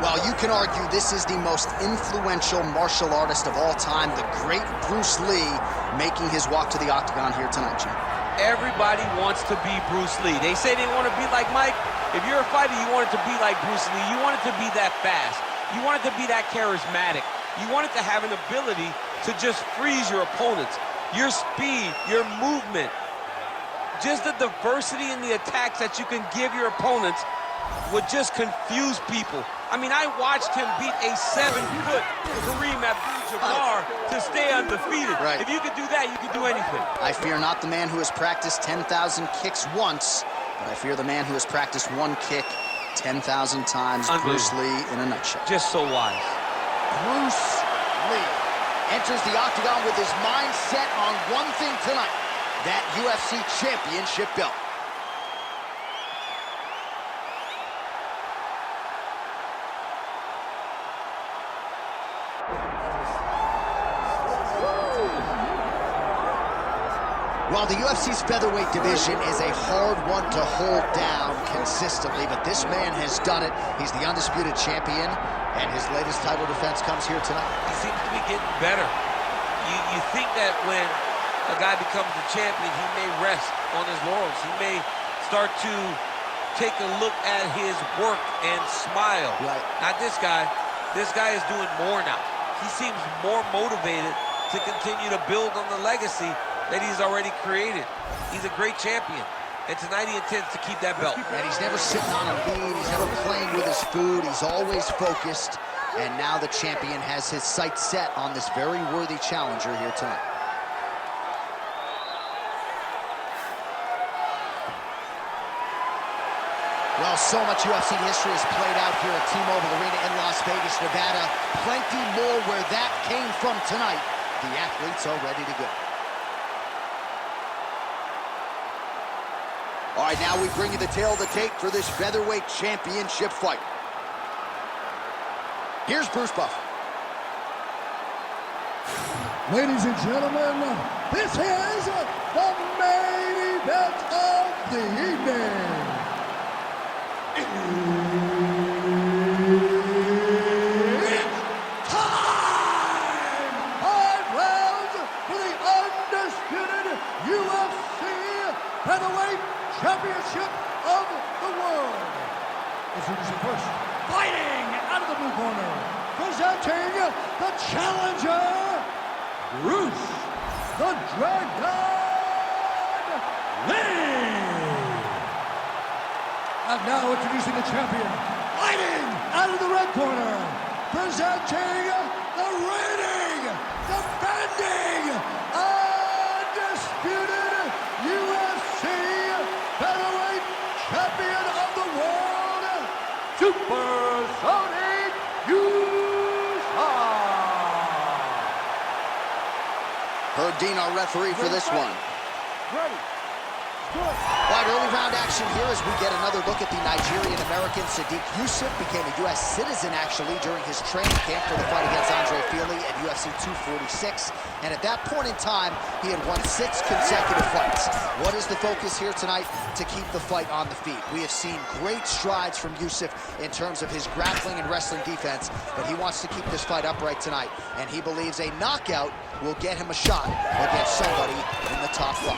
Well, you can argue this is the most influential martial artist of all time, the great Bruce Lee, making his walk to the octagon here tonight, Jim. Everybody wants to be Bruce Lee. They say they want to be like Mike. If you're a fighter, you want it to be like Bruce Lee. You want it to be that fast. You want it to be that charismatic. You want it to have an ability to just freeze your opponents. Your speed, your movement, just the diversity in the attacks that you can give your opponents would just confuse people. I mean, I watched him beat a 7-foot Kareem Abdul-Jabbar to stay undefeated. Right. If you could do that, you could do anything. I fear not the man who has practiced 10,000 kicks once, but I fear the man who has practiced one kick 10,000 times. Bruce Lee in a nutshell. Just so wise. Bruce Lee enters the octagon with his mind set on one thing tonight, that UFC championship belt. While the UFC's featherweight division is a hard one to hold down consistently, but this man has done it. He's the undisputed champion, and his latest title defense comes here tonight. He seems to be getting better. You think that when a guy becomes the champion, he may rest on his laurels. He may start to take a look at his work and smile. Right. Not this guy. This guy is doing more now. He seems more motivated to continue to build on the legacy that he's already created. He's a great champion, and tonight he intends to keep that belt. And he's never sitting on a lead, he's never playing with his food, he's always focused, and now the champion has his sights set on this very worthy challenger here tonight. Well, so much UFC history has played out here at T-Mobile Arena in Las Vegas, Nevada. Plenty more where that came from tonight. The athletes are ready to go. All right, now we bring you the tale of the tape for this featherweight championship fight. Here's Bruce Buffer. Ladies and gentlemen, this is the main event of the evening. It's time! 5 rounds for the undisputed UFC featherweight championship of the world. Introducing first, fighting out of the blue corner, presenting the challenger, Bruce the Dragon Lee. And now introducing the champion, fighting out of the red corner, presenting the reigning, defending, undisputed UFC featherweight champion of the world, Super Sodiq Yusuff. Herb Dean, our referee for this one. Ready. Good. All right, early round action here as we get another look at the Nigerian-American Sodiq Yusuff. Became a U.S. citizen, actually, during his training camp for the fight against Andre Fili at UFC 246. And at that point in time, he had won 6 consecutive fights. What is the focus here tonight? To keep the fight on the feet. We have seen great strides from Yusuff in terms of his grappling and wrestling defense, but he wants to keep this fight upright tonight, and he believes a knockout will get him a shot against somebody in the top 5.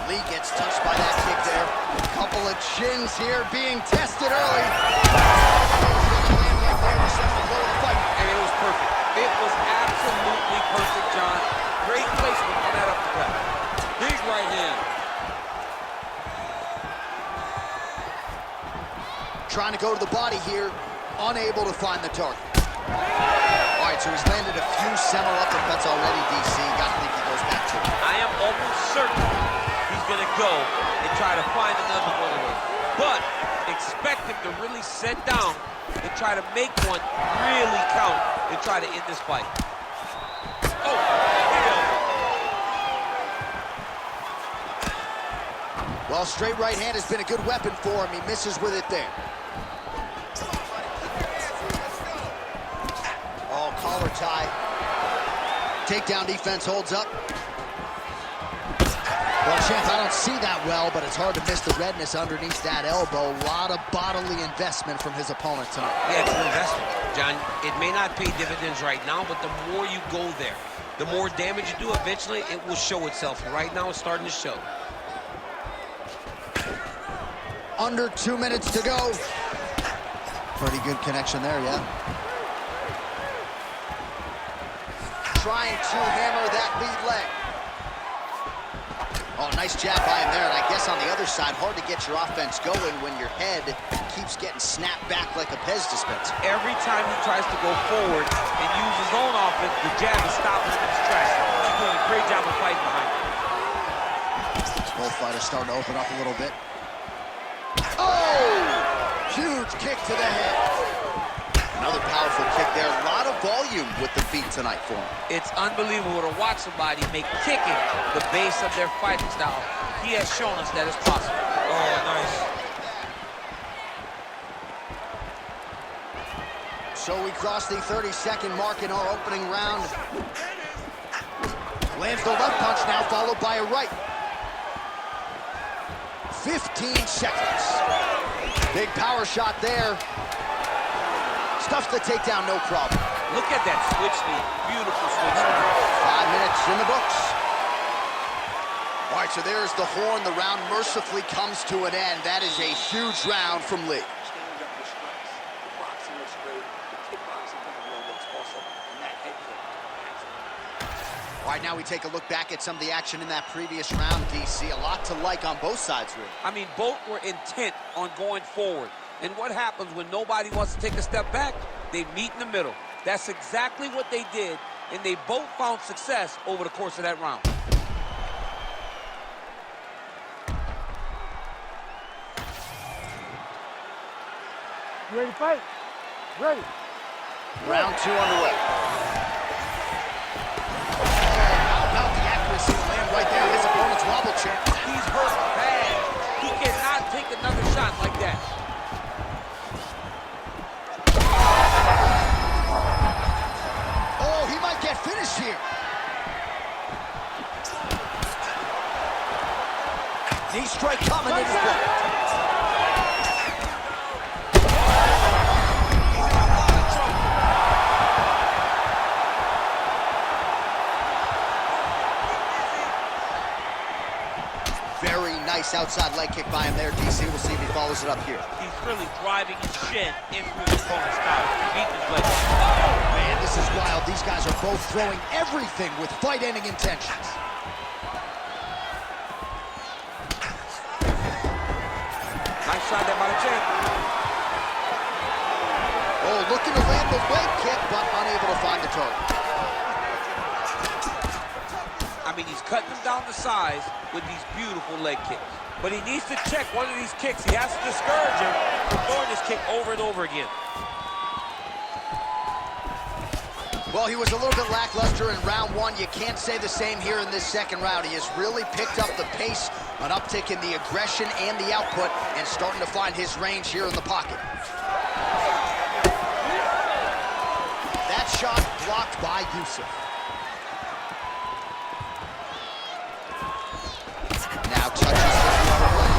Lee gets touched by that kick there. A couple of chins here being tested early. And it was perfect. It was absolutely perfect, John. Great placement on that uppercut. Big right hand. Trying to go to the body here, unable to find the target. All right, so he's landed a few seminal uppercuts already, DC. Got to think he goes back to it. I am almost certain he's going to go and try to find another one of those. But expect him to really sit down and try to make one really count and try to end this fight. Oh, big elbow. Well, straight right hand has been a good weapon for him. He misses with it there. Oh, collar tie. Takedown defense holds up. Well, champ, I don't see that well, but it's hard to miss the redness underneath that elbow. A lot of bodily investment from his opponent tonight. Yeah, it's an investment, John. It may not pay dividends right now, but the more you go there, the more damage you do, eventually it will show itself. Right now, it's starting to show. Under 2 minutes to go. Pretty good connection there, yeah. Trying to hammer that lead leg. Oh, nice jab by him there, and I guess on the other side, hard to get your offense going when your head keeps getting snapped back like a Pez dispenser. Every time he tries to go forward and use his own offense, the jab is stopping him in his tracks. He's doing a great job of fighting behind him. Both fighters starting to open up a little bit. Oh! Huge kick to the head. Another powerful kick there. A lot of volume with the feet tonight for him. It's unbelievable to watch somebody make kicking the base of their fighting style. He has shown us that it's possible. Oh, nice. So we cross the 30-second mark in our opening round. Lands the left punch now, followed by a right. 15 seconds. Big power shot there. Stuffs the takedown, no problem. Look at that switch knee. Beautiful switch knee. 5 minutes in the books. All right, so there's the horn. The round mercifully comes to an end. That is a huge round from Lee. All right, now we take a look back at some of the action in that previous round, DC. A lot to like on both sides, really. I mean, both were intent on going forward. And what happens when nobody wants to take a step back? They meet in the middle. That's exactly what they did, and they both found success over the course of that round. You ready to fight? Ready. Round 2 underway. How about the accuracy to land right there? His opponent's wobble champ. He's hurt bad. He cannot take another shot like that. Oh, he might get finished here. Knee strike coming in his block. Very nice outside leg kick by him there, DC. We'll see if he follows it up here. He's really driving his shin into his opponent's style. Beating his leg. Oh, man, this is wild. These guys are both throwing everything with fight-ending intentions. Nice shot there by the champ. Oh, looking to land the leg kick, but unable to find the target. I mean, he's cutting them down to size with these beautiful leg kicks. But he needs to check one of these kicks. He has to discourage him from throwing this kick over and over again. Well, he was a little bit lackluster in round 1. You can't say the same here in this second round. He has really picked up the pace, an uptick in the aggression and the output, and starting to find his range here in the pocket. That shot blocked by Yusuff. Now touches the upper leg.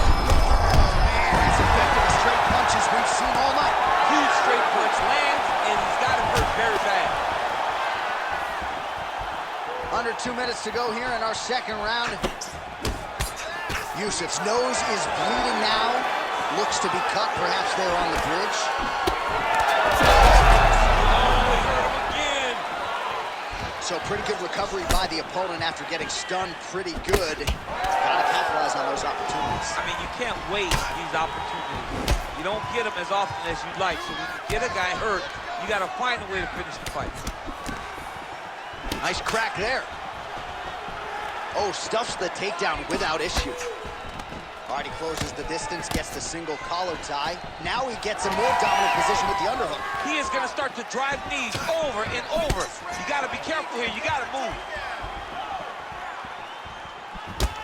Man, as effective as straight punches we've seen all night. Huge straight punch lands, and he's got him hurt very bad. Under 2 minutes to go here in our second round. Yusuff's nose is bleeding now. Looks to be cut, perhaps there on the bridge. So pretty good recovery by the opponent after getting stunned pretty good. Gotta capitalize on those opportunities. I mean, you can't waste these opportunities. You don't get them as often as you'd like. So when you get a guy hurt, you gotta find a way to finish the fight. Nice crack there. Oh, stuffs the takedown without issue. All right, he closes the distance, gets the single collar tie. Now he gets a more dominant position with the underhook. He is gonna start to drive knees over and over. You gotta be careful here, you gotta move.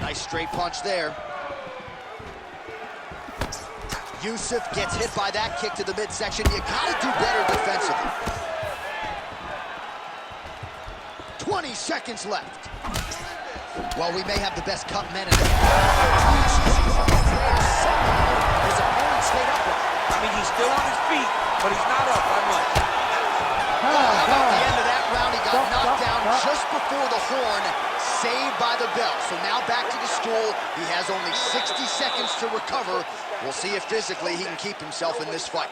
Nice straight punch there. Yusuff gets hit by that kick to the midsection. You gotta do better defensively. 20 seconds left. Well, we may have the best cut men in the his opponent stayed upright. I mean, he's still on his feet, but he's not up by much. How about the end of that round? He got knocked down just before the horn, saved by the bell. So now back to the stool. He has only 60 seconds to recover. We'll see if physically he can keep himself in this fight.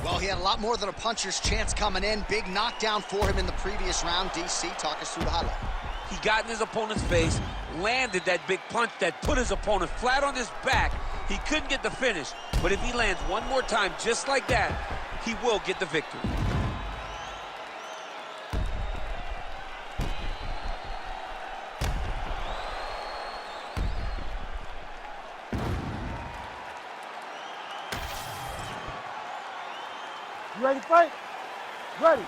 Well, he had a lot more than a puncher's chance coming in. Big knockdown for him in the previous round. DC, talk us through the highlight. He got in his opponent's face, landed that big punch that put his opponent flat on his back. He couldn't get the finish, but if he lands one more time just like that, he will get the victory. You ready to fight? Ready.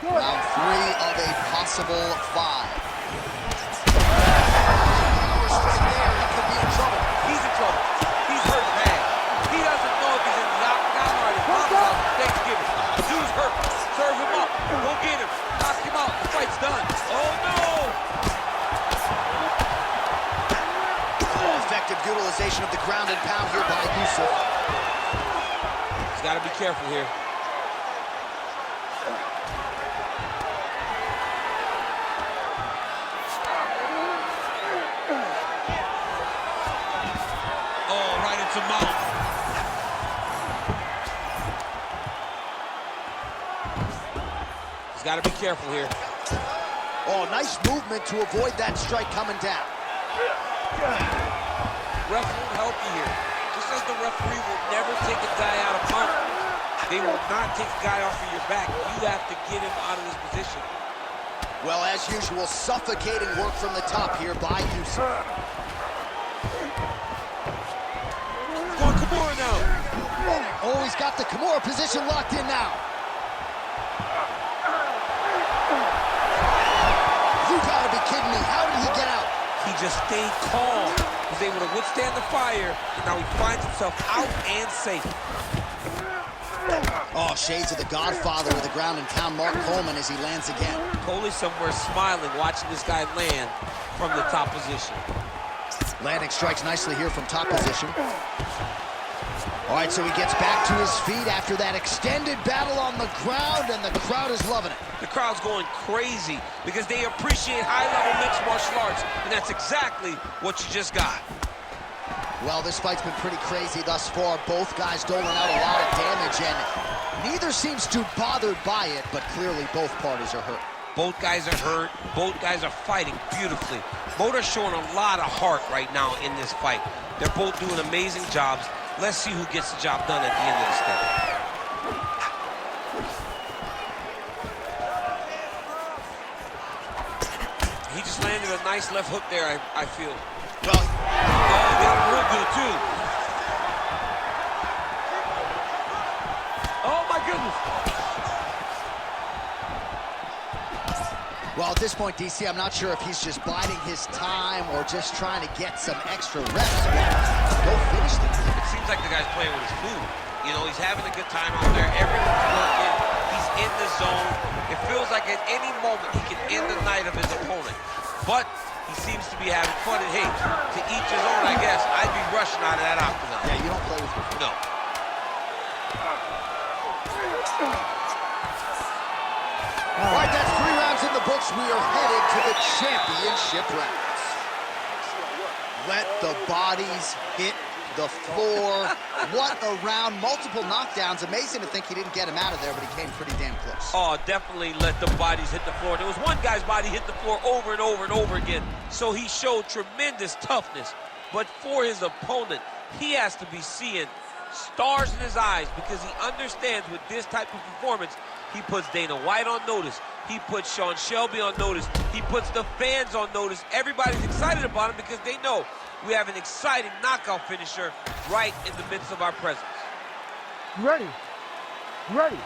Good. Round 3 of a possible 5. He's in trouble. He's hurt bad. He doesn't know if he's in the octagon or in his mom's house for Thanksgiving. The dude's hurt. Serve him up. Go get him. Knock him out. The fight's done. Oh, no! Effective utilization of the ground and pound here by Yusuff. He's got to be careful here. To mount. He's got to be careful here. Oh, nice movement to avoid that strike coming down. Ref won't help you here. Just as the referee will never take a guy out of mount, they will not take a guy off of your back. You have to get him out of this position. Well, as usual, suffocating work from the top here by Yusuff. Kimura now. Oh, he's got the Kimura position locked in now. You gotta be kidding me. How did he get out? He just stayed calm. Was able to withstand the fire, and now he finds himself out and safe. Oh, shades of the Godfather with the ground and pound Mark Coleman as he lands again. Coley somewhere smiling, watching this guy land from the top position. Landing strikes nicely here from top position. All right, so he gets back to his feet after that extended battle on the ground, and the crowd is loving it. The crowd's going crazy because they appreciate high-level mixed martial arts, and that's exactly what you just got. Well, this fight's been pretty crazy thus far. Both guys doling out a lot of damage, and neither seems too bothered by it, but clearly both parties are hurt. Both guys are hurt. Both guys are fighting beautifully. Both are showing a lot of heart right now in this fight. They're both doing amazing jobs. Let's see who gets the job done at the end of this thing. He just landed a nice left hook there, I feel. Well, oh, got him real good, too. Oh, my goodness. well, at this point, DC, I'm not sure if he's just biding his time or just trying to get some extra reps. Go finish the game. It seems like the guy's playing with his food. You know, he's having a good time out there. Everyone's working. He's in the zone. It feels like at any moment he can end the night of his opponent. But he seems to be having fun. And hey, to each his own, I guess. I'd be rushing out of that octagon. Yeah, you don't play with your food. No. All right, that's 3 rounds in the books. We are headed to the championship rounds. Let the bodies hit the floor. What a round. Multiple knockdowns. Amazing to think he didn't get him out of there, but he came pretty damn close. Oh, definitely let the bodies hit the floor. There was one guy's body hit the floor over and over and over again, so he showed tremendous toughness. But for his opponent, he has to be seeing stars in his eyes because he understands with this type of performance, he puts Dana White on notice. He puts Sean Shelby on notice. He puts the fans on notice. Everybody's excited about him because they know we have an exciting knockout finisher right in the midst of our presence. You ready? You ready?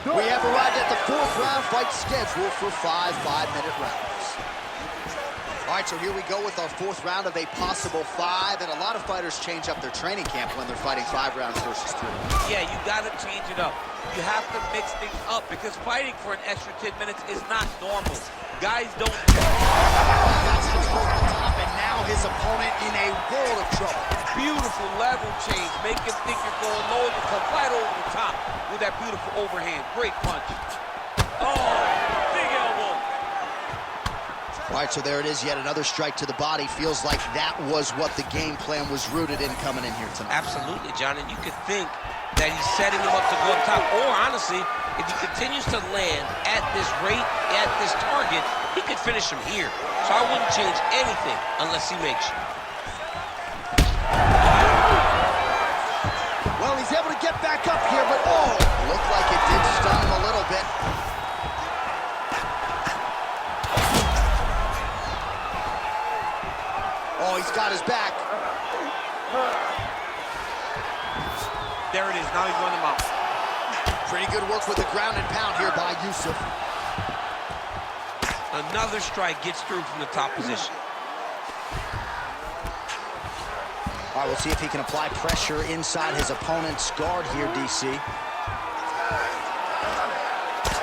We have arrived at the 4th round fight scheduled for 5 5-minute rounds. All right, so here we go with our fourth round of a possible 5, and a lot of fighters change up their training camp when they're fighting 5 rounds versus 3. Yeah, you gotta change it up. You have to mix things up because fighting for an extra 10 minutes is not normal. Guys don't... That's just over the top, and now his opponent in a world of trouble. Beautiful level change. Make him think you're going low, you come right over the top with that beautiful overhand. Great punch. Oh, big elbow. All right, so there it is, yet another strike to the body. Feels like that was what the game plan was rooted in coming in here tonight. Absolutely, John, and you could think that he's setting him up to go up top. Or, honestly, if he continues to land at this rate, at this target, he could finish him here. So I wouldn't change anything unless he makes you. Well, he's able to get back up here, but oh, looked like it did stun him a little bit. Oh, he's got his back. There it is, now he's running him out. Pretty good work with the ground and pound here by Yusuff. Another strike gets through from the top position. All right, we'll see if he can apply pressure inside his opponent's guard here, DC.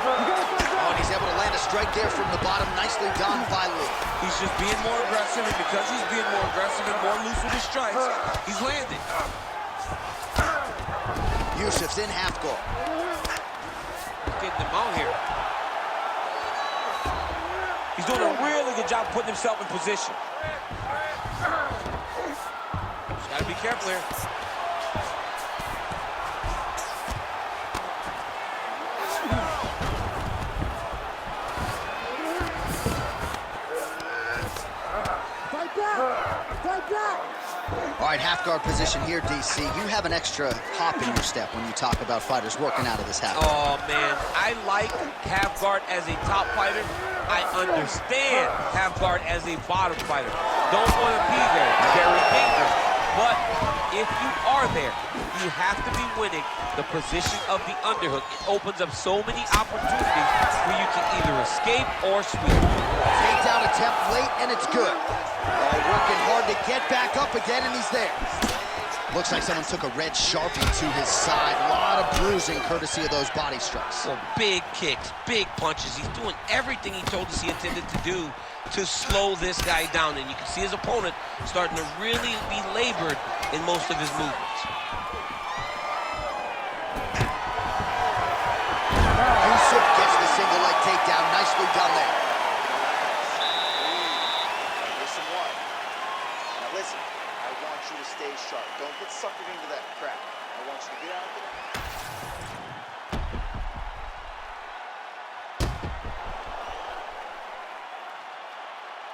Oh, and he's able to land a strike there from the bottom. Nicely done by Lee. He's just being more aggressive, and because he's being more aggressive and more loose with his strikes, he's landing. Yusuff's in half guard. Getting him out here. He's doing a really good job putting himself in position. Just gotta be careful here. Fight back! Fight back! All right, half guard position here, DC. You have an extra hop in your step when you talk about fighters working out of this half guard. Oh, man. I like half guard as a top fighter. I understand half guard as a bottom fighter. Don't want to be there. Very dangerous. But if you are there, you have to be winning the position of the underhook. It opens up so many opportunities where you can either escape or sweep. Takedown attempt late, and it's good. Oh, working hard to get back up again, and he's there. Looks like someone took a red Sharpie to his side. A lot of bruising courtesy of those body strikes. So big kicks, big punches. He's doing everything he told us he intended to do to slow this guy down. And you can see his opponent starting to really be labored in most of his movements. Yusuff gets the single leg takedown. Nicely done there. Listen, one. Now listen, I want you to stay sharp. Don't get suckered into that crap. I want you to get out there.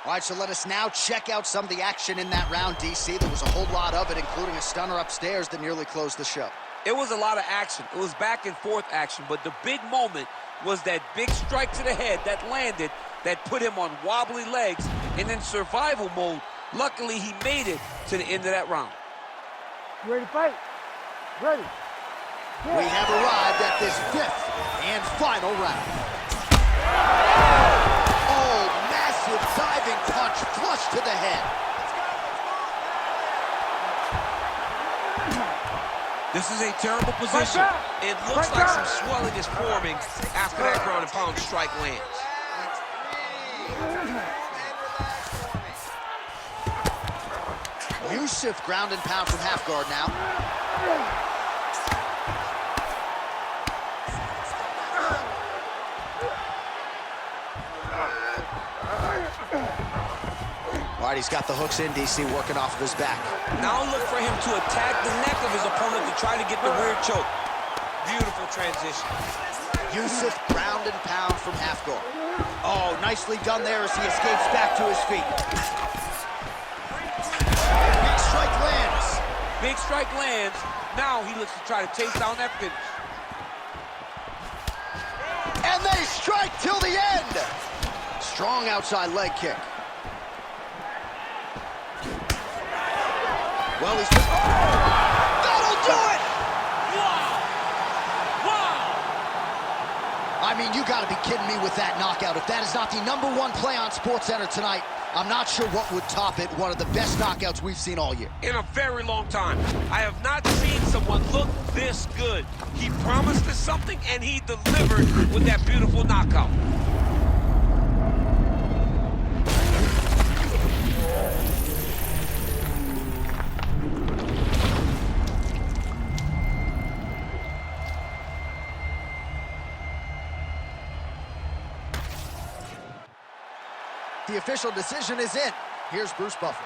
All right, so let us now check out some of the action in that round, DC. There was a whole lot of it, including a stunner upstairs that nearly closed the show. It was a lot of action. It was back and forth action, but the big moment was that big strike to the head that landed, that put him on wobbly legs, and in survival mode, luckily he made it to the end of that round. You ready to fight? Ready. We have arrived at this 5th and final round. Oh, massive diving punch flush to the head. This is a terrible position. It looks like some swelling is forming after that ground and pound strike lands. Yusuff ground and pound from half guard now. All right, he's got the hooks in, DC, working off of his back. Now look for him to attack the neck of his opponent to try to get the rear choke. Beautiful transition. Yusuff ground and pound from half guard. Oh, nicely done there as he escapes back to his feet. Big strike lands. Big strike lands. Now he looks to try to chase down that finish. And they strike till the end. Strong outside leg kick. Well, he's... That'll do it! Wow! Wow! I mean, you gotta be kidding me with that knockout. If that is not the #1 play on SportsCenter tonight, I'm not sure what would top it. One of the best knockouts we've seen all year. In a very long time. I have not seen someone look this good. He promised us something, and he delivered with that beautiful knockout. The official decision is in. Here's Bruce Buffer.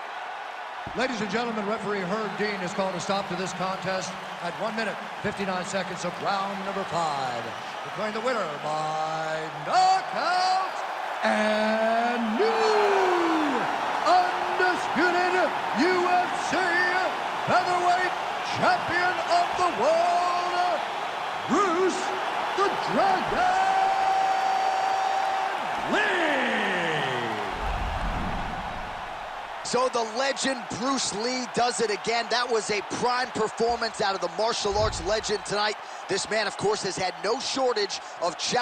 Ladies and gentlemen, referee Herb Dean has called a stop to this contest at 1 minute, 59 seconds of round number 5. Declaring the winner by knockout and new undisputed UFC featherweight champion of the world, Bruce the Dragon Lee. So the legend Bruce Lee does it again. That was a prime performance out of the martial arts legend tonight. This man, of course, has had no shortage of challenges.